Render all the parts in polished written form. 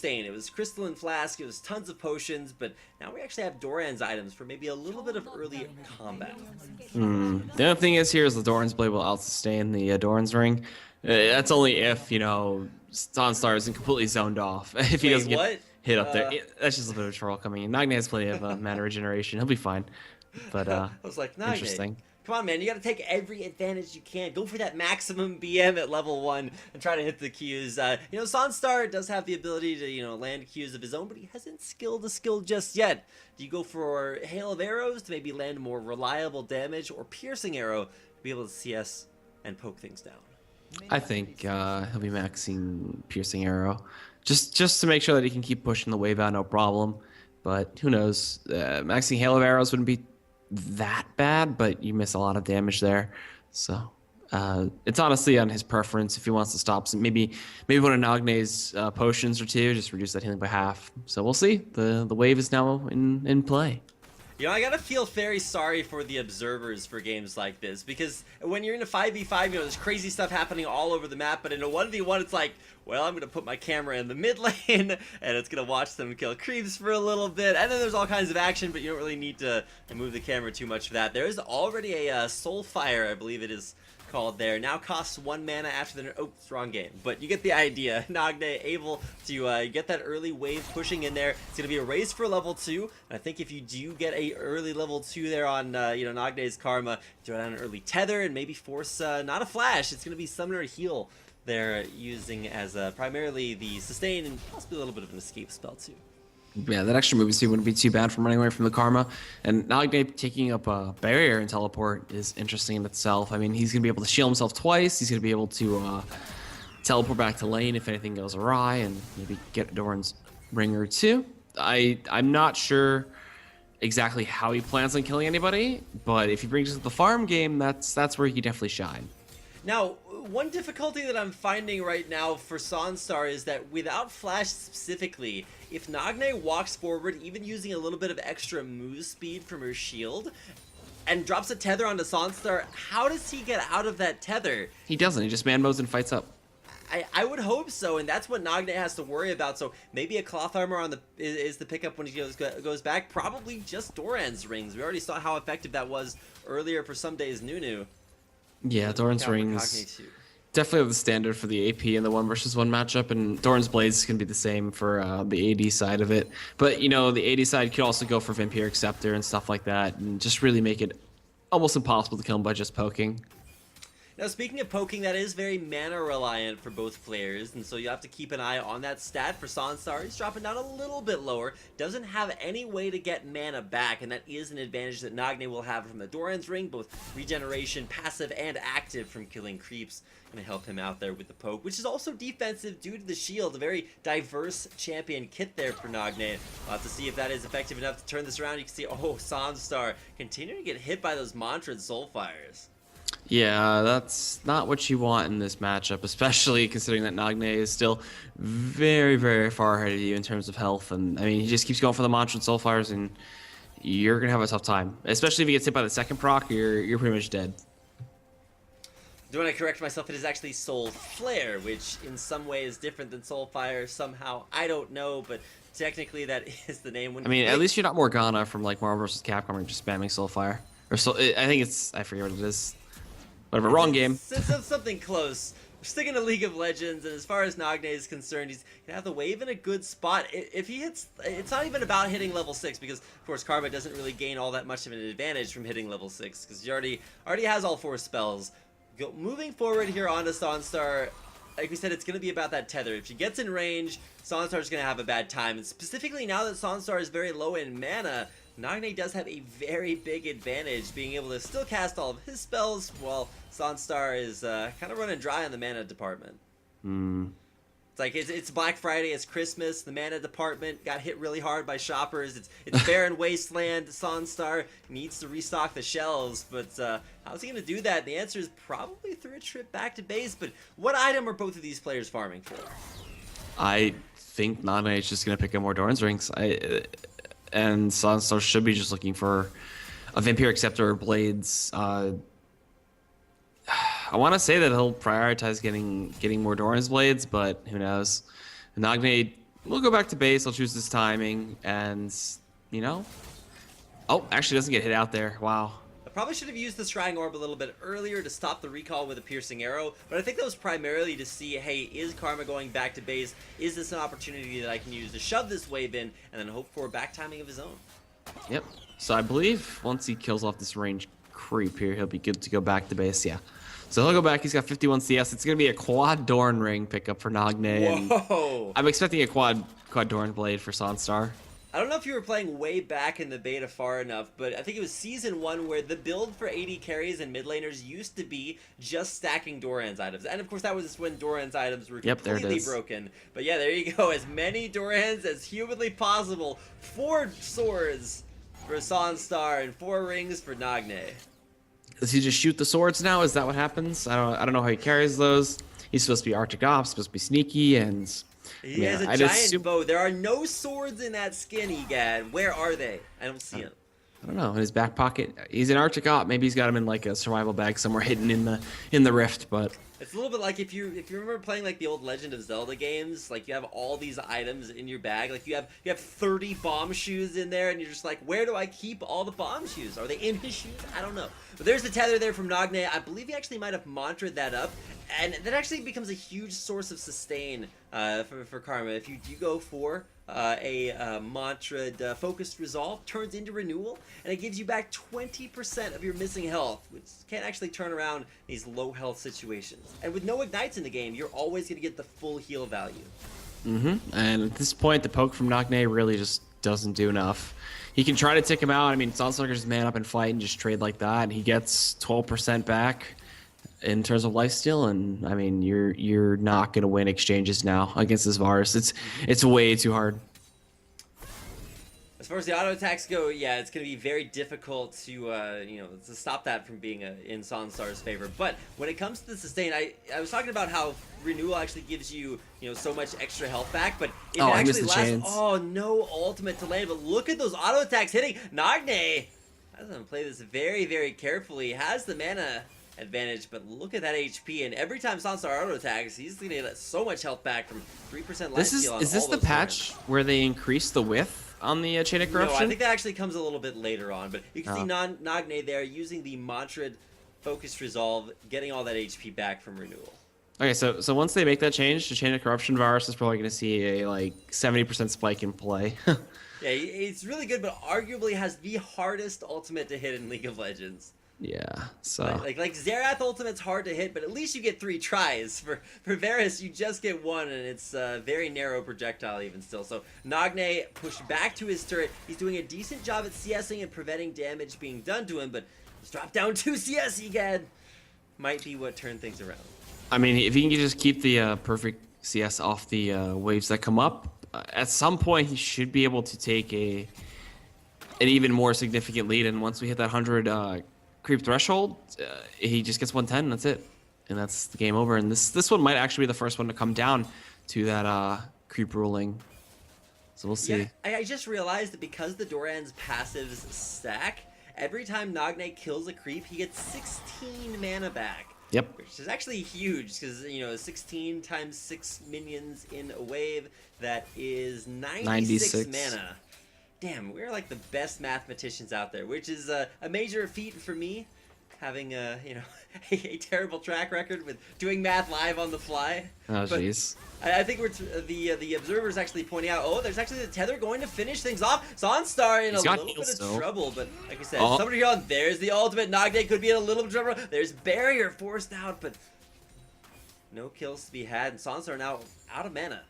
sustain. It was crystalline flask, it was tons of potions, but now we actually have Doran's items for maybe a little bit of early combat. The other thing is here is the Doran's blade will out-sustain the Doran's ring. That's only if, you know, S0nstar isn't completely zoned off. If he Wait, doesn't get what? hit up there. That's just a bit of a troll coming in. Nagne has plenty of mana regeneration. He'll be fine. But, I was like, Nagne, interesting. come on, man, you gotta take every advantage you can. Go for that maximum BM at level 1 and try to hit the Qs. You know, S0nstar does have the ability to, you know, land Qs of his own, but he hasn't skilled the skill just yet. Do you go for Hail of Arrows to maybe land more reliable damage, or Piercing Arrow to be able to CS and poke things down? I think he'll be maxing Piercing Arrow. Just to make sure that he can keep pushing the wave out, no problem. But who knows? Maxing Hail of Arrows wouldn't be that bad, but you miss a lot of damage there. So it's honestly on his preference if he wants to stop some. Maybe one of Nagne's potions or two, just reduce that healing by half. So we'll see. The wave is now in play. You know, I gotta feel very sorry for the observers for games like this, because when you're in a 5v5, you know, there's crazy stuff happening all over the map, but in a 1v1, it's like, well, I'm gonna put my camera in the mid lane, and it's gonna watch them kill creeps for a little bit, and then there's all kinds of action, but you don't really need to move the camera too much for that. There is already a Soulfire, I believe it is called there. Now costs 1 mana after the... Oh, strong game. But you get the idea. Nagne able to get that early wave pushing in there. It's going to be a race for level 2. And I think if you do get a early level 2 there on, you know, Nagne's Karma, throw down an early tether and maybe force not a flash. It's going to be summoner heal there, using as primarily the sustain and possibly a little bit of an escape spell too. Yeah, that extra movement speed wouldn't be too bad from running away from the Karma. And Nagne taking up a barrier and teleport is interesting in itself. I mean, he's going to be able to shield himself twice. He's going to be able to teleport back to lane if anything goes awry and maybe get Doran's ring or two. I'm not sure exactly how he plans on killing anybody, but if he brings up the farm game, that's where he can definitely shine. Now, one difficulty that I'm finding right now for S0nstar is that without Flash specifically, if Nagne walks forward, even using a little bit of extra move speed from her shield, and drops a tether onto S0nstar, how does he get out of that tether? He doesn't. He just man modes and fights up. I would hope so, and that's what Nagne has to worry about. So maybe a cloth armor on is the pickup when he goes back. Probably just Doran's rings. We already saw how effective that was earlier for some days Nunu. Yeah, Doran's rings definitely the standard for the AP in the 1v1 matchup, and Doran's blades can be the same for the AD side of it. But you know, the AD side could also go for Vampiric Scepter and stuff like that, and just really make it almost impossible to kill him by just poking. Now, speaking of poking, that is very mana reliant for both players, and so you have to keep an eye on that stat. For S0nstar, he's dropping down a little bit lower, doesn't have any way to get mana back, and that is an advantage that Nagne will have from the Doran's ring, both regeneration, passive, and active from killing creeps. Gonna help him out there with the poke, which is also defensive due to the shield. A very diverse champion kit there for Nagne. We'll have to see if that is effective enough to turn this around. You can see, oh, S0nstar continuing to get hit by those Mantrid Soulfires. Yeah, that's not what you want in this matchup, especially considering that Nagne is still very, very far ahead of you in terms of health. And I mean, he just keeps going for the Mantrid Soulfires, and you're gonna have a tough time. Especially if he gets hit by the second proc, you're pretty much dead. Do want to correct myself, it is actually Soul Flare, which in some way is different than Soulfire somehow. I don't know, but technically that is the name. I mean, at least you're not Morgana from like Marvel vs. Capcom, you're just spamming Soulfire. Or I think it's, I forget what it is. Whatever, wrong game. Something close. We're sticking to League of Legends, and as far as Nagne is concerned, he's gonna have the wave in a good spot. If he hits, it's not even about hitting level 6, because of course Karma doesn't really gain all that much of an advantage from hitting level 6, because he already has all 4 spells. Moving forward here onto S0nstar, like we said, it's going to be about that tether. If she gets in range, S0nstar is going to have a bad time. And specifically now that S0nstar is very low in mana, Nagne does have a very big advantage, being able to still cast all of his spells while S0nstar is kind of running dry on the mana department. It's like it's Black Friday, it's Christmas, the mana department got hit really hard by shoppers. It's barren wasteland. S0nstar needs to restock the shelves, but how's he gonna do that? The answer is probably through a trip back to base. But what item are both of these players farming for? I think Nagne is just gonna pick up more Doran's rings. And S0nstar should be just looking for a Vampiric Scepter or blades. I want to say that he'll prioritize getting more Doran's blades, but who knows? Nagne We'll go back to base. I'll choose this timing, and you know, oh, actually doesn't get hit out there. Wow. I probably should have used the Scrying Orb a little bit earlier to stop the recall with a piercing arrow, but I think that was primarily to see, hey, is Karma going back to base? Is this an opportunity that I can use to shove this wave in and then hope for a back timing of his own? Yep. So I believe once he kills off this range creep here, he'll be good to go back to base. Yeah. So he'll go back. He's got 51 CS. It's going to be a quad Doran ring pickup for Nagne. Whoa! I'm expecting a quad Doran blade for S0nstar. I don't know if you were playing way back in the beta far enough, but I think it was Season 1 where the build for AD carries and mid laners used to be just stacking Doran's items. And of course that was when Doran's items were completely broken. But yeah, there you go. As many Dorans as humanly possible. 4 swords for S0nstar and 4 rings for Nagne. Does he just shoot the swords now? Is that what happens? I don't know how he carries those. He's supposed to be Arctic Ops, supposed to be sneaky, and he has a giant bow. There are no swords in that skin, Egad. Where are they? I don't see them. I don't know. In his back pocket, he's an Arctic Op. Maybe he's got him in like a survival bag somewhere hidden in the rift. But it's a little bit like if you remember playing like the old Legend of Zelda games, like you have all these items in your bag, like you have 30 bomb shoes in there, and you're just like, where do I keep all the bomb shoes? Are they in his shoes? I don't know. But there's the tether there from Nagne. I believe he actually might have mantra'd that up, and that actually becomes a huge source of sustain for Karma. If you do go for a mantra'd focused resolve, turns into renewal, and it gives you back 20% of your missing health, which can actually turn around these low health situations. And with no ignites in the game, you're always going to get the full heal value. And at this point, the poke from Nagne really just doesn't do enough. He can try to tick him out. I mean, S0nstar can just man up and fight and just trade like that, and he gets 12% back in terms of lifesteal, and I mean, you're not gonna win exchanges now against this Varus. It's way too hard. As far as the auto attacks go, yeah, it's going to be very difficult to to stop that from being in S0nstar's favor. But when it comes to the sustain, I was talking about how renewal actually gives you so much extra health back, but it actually lasts. Oh, no ultimate to land. But look at those auto attacks hitting. Nagne has to play this very, very carefully. Has the mana advantage, but look at that HP, and every time S0nstar auto attacks, he's gonna get so much health back from 3% life steal on Is this the patch where they increase the width on the Chain of Corruption? No, I think that actually comes a little bit later on, but you can see Nagne there using the mantra'd focused resolve, getting all that HP back from renewal. Okay, so once they make that change, the Chain of Corruption Varus is probably going to see a like 70% spike in play. Yeah, it's really good, but arguably has the hardest ultimate to hit in League of Legends. Yeah, so like Xerath ultimate's hard to hit, but at least you get 3 tries. For Varus, you just get 1, and it's a very narrow projectile even still. So Nagne pushed back to his turret. He's doing a decent job at CSing and preventing damage being done to him, but let's drop down 2 CS, Egad. Might be what turned things around. I mean, if he can just keep the perfect CS off the waves that come up, at some point he should be able to take an even more significant lead. And once we hit that 100 creep threshold, he just gets 110, and that's it. And that's the game over. And this one might actually be the first one to come down to that creep ruling. So we'll see. Yeah, I just realized that because the Doran's passives stack, every time Nagne kills a creep, he gets 16 mana back. Yep. Which is actually huge, because 16 times 6 minions in a wave, that is 96 mana. Damn, we're like the best mathematicians out there, which is a major feat for me, having a terrible track record with doing math live on the fly. Oh jeez. I think the observers actually pointing out, oh, there's actually the tether going to finish things off. S0nstar in a little bit of trouble, but like I said, somebody here on there's the ultimate. Nagne could be in a little bit of trouble. There's barrier forced out, but no kills to be had, and S0nstar now out of mana.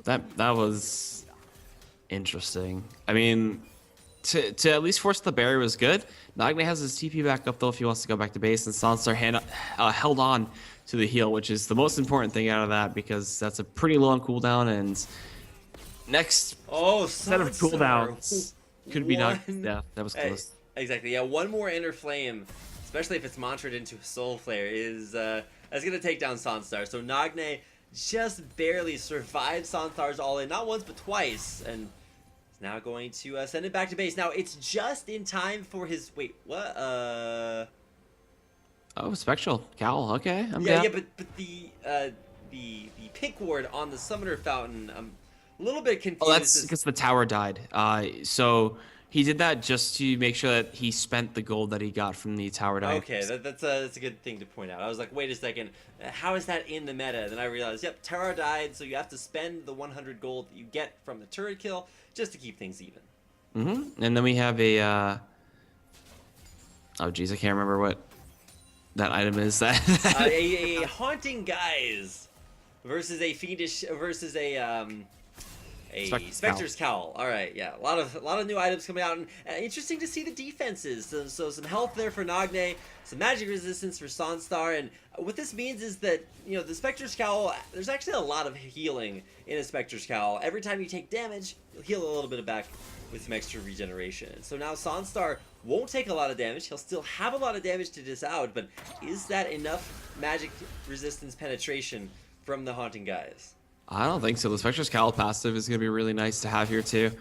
That was interesting. I mean, to at least force the barrier was good. Nagne has his TP back up though if he wants to go back to base, and S0nstar held on to the heal, which is the most important thing out of that, because that's a pretty long cooldown, and next set of cooldowns could be Nagne's death. That was close. Exactly, yeah, one more inner flame, especially if it's mantra'd into a soul flare, that's gonna take down S0nstar. So Nagne just barely survived S0nstar's all in, not once but twice, and is now going to send it back to base. Now it's just in time for his Oh, Spectral Cowl. Okay, I'm down. Yeah, but the the pink ward on the summoner fountain. I'm a little bit confused. Oh, that's because the tower died. So he did that just to make sure that he spent the gold that he got from the tower dying. Okay, that's a good thing to point out. I was like, wait a second, how is that in the meta? And then I realized, yep, tower died, so you have to spend the 100 gold that you get from the turret kill just to keep things even. And then we have a oh geez, I can't remember what that item is. That a haunting guise versus a fiendish versus a Spectre's Cowl. All right, yeah, a lot of new items coming out, and interesting to see the defenses. So some health there for Nagne, some magic resistance for S0nstar, and what this means is that, you know, the Spectre's Cowl, there's actually a lot of healing in a Spectre's Cowl. Every time you take damage, you'll heal a little bit back with some extra regeneration. So now S0nstar won't take a lot of damage. He'll still have a lot of damage to dish out, but is that enough magic resistance penetration from the haunting guys? I don't think so. The Spectre's Cowl passive is going to be really nice to have here too,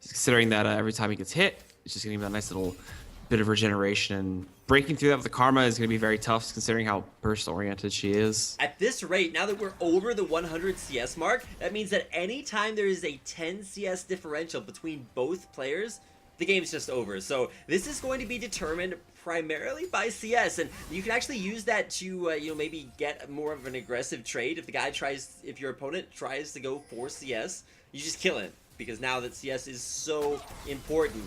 considering that every time he gets hit, it's just going to be that nice little bit of regeneration. And breaking through that with the Karma is going to be very tough, considering how burst-oriented she is. At this rate, now that we're over the 100 CS mark, that means that anytime there is a 10 CS differential between both players, the game's just over. So this is going to be determined primarily by CS, and you can actually use that to you know, maybe get more of an aggressive trade. If your opponent tries to go for CS, you just kill him, because now that CS is so important,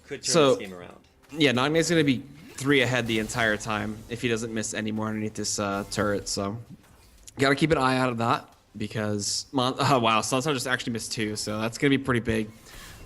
could turn this game around. Yeah, Nagne's going to be 3 ahead the entire time if he doesn't miss any more underneath this turret. So got to keep an eye out of that, because wow, S0nstar just actually missed 2, so that's going to be pretty big.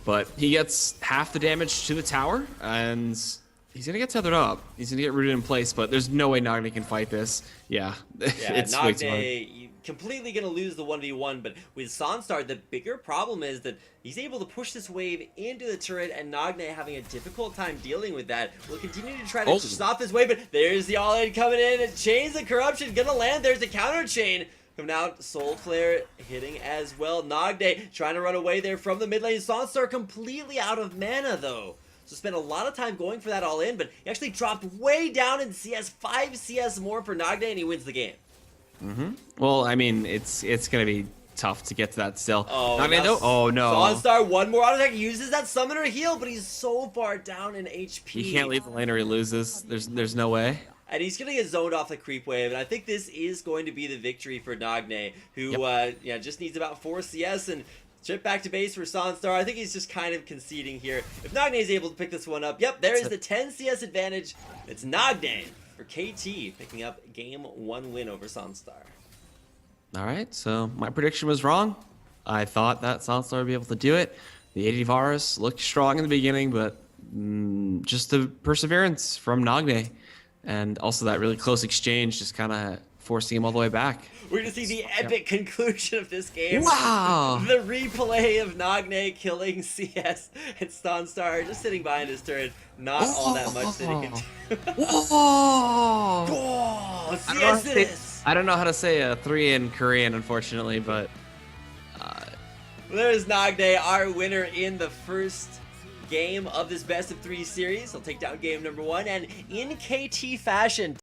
But he gets half the damage to the tower, and he's going to get tethered up. He's going to get rooted in place, but there's no way Nagne can fight this. Yeah, it's way too hard. Completely going to lose the 1v1, but with S0nstar, the bigger problem is that he's able to push this wave into the turret, and Nagne, having a difficult time dealing with that, will continue to try to stop this wave, but there's the all-in coming in, and Chains of Corruption going to land. There's the counter chain. Coming out, Soul Flare hitting as well. Nagne trying to run away there from the mid lane. S0nstar completely out of mana though. So spent a lot of time going for that all in, but he actually dropped way down in CS, 5 CS more for Nagne, and he wins the game. Well, I mean, it's going to be tough to get to that still. Oh, Nagne, though? Oh no. S0nstar, one more auto attack, uses that summoner heal, but he's so far down in HP. He can't leave the lane or he loses. There's no way. And he's going to get zoned off the creep wave, and I think this is going to be the victory for Nagne, who yeah, just needs about 4 CS and chip back to base for S0nstar. I think he's just kind of conceding here. If Nagne is able to pick this one up, yep, there is the 10 CS advantage. It's Nagne for KT picking up game 1 win over S0nstar. All right, so my prediction was wrong. I thought that S0nstar would be able to do it. The AD Varus looked strong in the beginning, but just the perseverance from Nagne. And also that really close exchange just kind of forcing him all the way back. We're going to see the epic conclusion of this game. Wow! The replay of Nagne killing CS and S0nstar just sitting behind his turret. Not all that much that he can do. Whoa! CS I don't know how to say 3 in Korean, unfortunately, but... There's Nagne, our winner in the first game of this best of 3 series. He'll take down game number 1, and in KT fashion,